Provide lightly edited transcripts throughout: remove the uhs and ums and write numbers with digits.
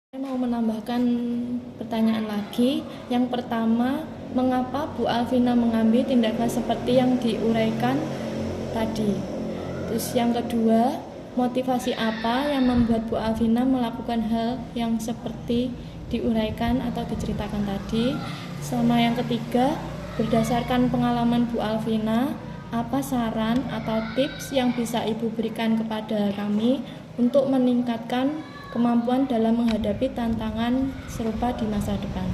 Saya mau menambahkan pertanyaan lagi. Yang pertama, mengapa Bu Alvina mengambil tindakan seperti yang diuraikan tadi? Terus yang kedua, motivasi apa yang membuat Bu Alvina melakukan hal yang seperti diuraikan atau diceritakan tadi? Sama yang ketiga, berdasarkan pengalaman Bu Alvina, apa saran atau tips yang bisa Ibu berikan kepada kami untuk meningkatkan kemampuan dalam menghadapi tantangan serupa di masa depan?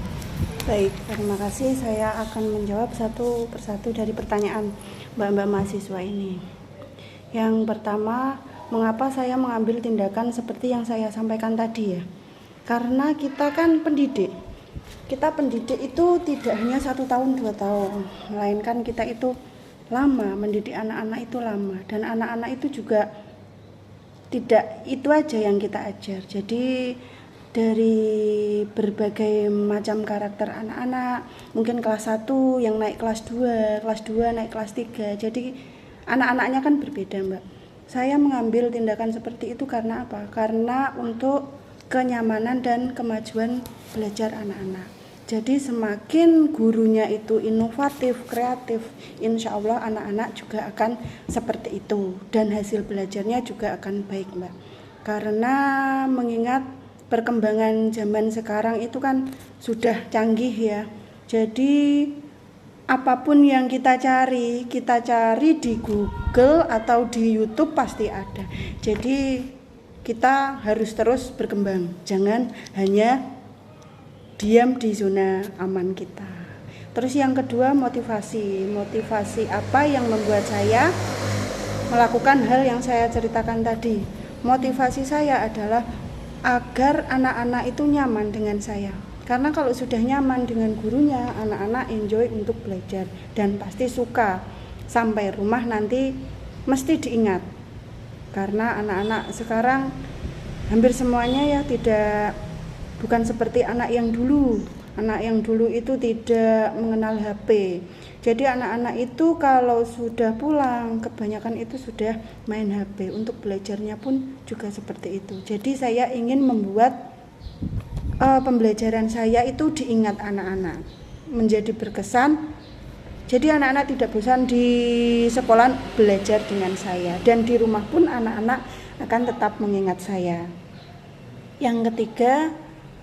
Baik, terima kasih. Saya akan menjawab satu persatu dari pertanyaan mbak-mbak mahasiswa ini. Yang pertama, mengapa saya mengambil tindakan seperti yang saya sampaikan tadi ya? Karena kita kan pendidik. Kita pendidik itu tidak hanya 1 tahun 2 tahun, melainkan kita itu lama, mendidik anak-anak itu lama. Dan anak-anak itu juga tidak itu aja yang kita ajar. Jadi dari berbagai macam karakter anak-anak, mungkin kelas 1 yang naik kelas 2 naik kelas 3. Jadi anak-anaknya kan berbeda, Mbak. Saya mengambil tindakan seperti itu karena apa? Karena untuk kenyamanan dan kemajuan belajar anak-anak. Jadi semakin gurunya itu inovatif, kreatif, insya Allah anak-anak juga akan seperti itu. Dan hasil belajarnya juga akan baik, Mbak. Karena mengingat perkembangan zaman sekarang itu kan sudah canggih ya. Jadi apapun yang kita cari di Google atau di YouTube pasti ada. Jadi kita harus terus berkembang. Jangan hanya diam di zona aman kita. Terus yang kedua, motivasi apa yang membuat saya melakukan hal yang saya ceritakan tadi. Motivasi saya adalah agar anak-anak itu nyaman dengan saya. Karena kalau sudah nyaman dengan gurunya, anak-anak enjoy untuk belajar dan pasti suka. Sampai rumah nanti mesti diingat. Karena anak-anak sekarang hampir semuanya ya bukan seperti anak yang dulu. Anak yang dulu itu tidak mengenal HP. Jadi anak-anak itu kalau sudah pulang, kebanyakan itu sudah main HP. Untuk belajarnya pun juga seperti itu. Jadi saya ingin membuat pembelajaran saya itu diingat anak-anak, menjadi berkesan. Jadi anak-anak tidak bosan di sekolah belajar dengan saya. Dan di rumah pun anak-anak akan tetap mengingat saya. Yang ketiga,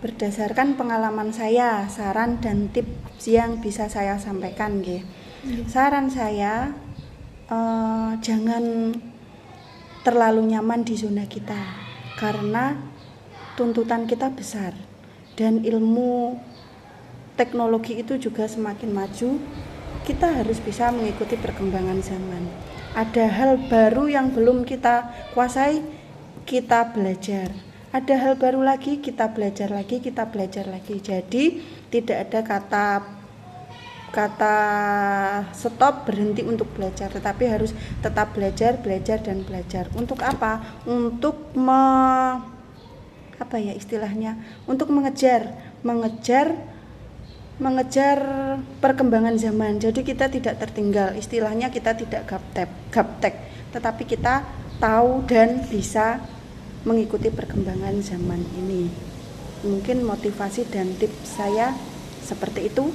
berdasarkan pengalaman saya, saran dan tips yang bisa saya sampaikan nggih. Saran saya, jangan terlalu nyaman di zona kita karena tuntutan kita besar dan ilmu teknologi itu juga semakin maju. Kita harus bisa mengikuti perkembangan zaman. Ada hal baru yang belum kita kuasai, kita belajar. Ada hal baru lagi, kita belajar lagi. Jadi tidak ada kata stop, berhenti untuk belajar, tetapi harus tetap belajar. Untuk apa? Untuk untuk mengejar perkembangan zaman. Jadi kita tidak tertinggal, istilahnya kita tidak gaptek, tetapi kita tahu dan bisa mengikuti perkembangan zaman ini. Mungkin motivasi dan tips saya seperti itu.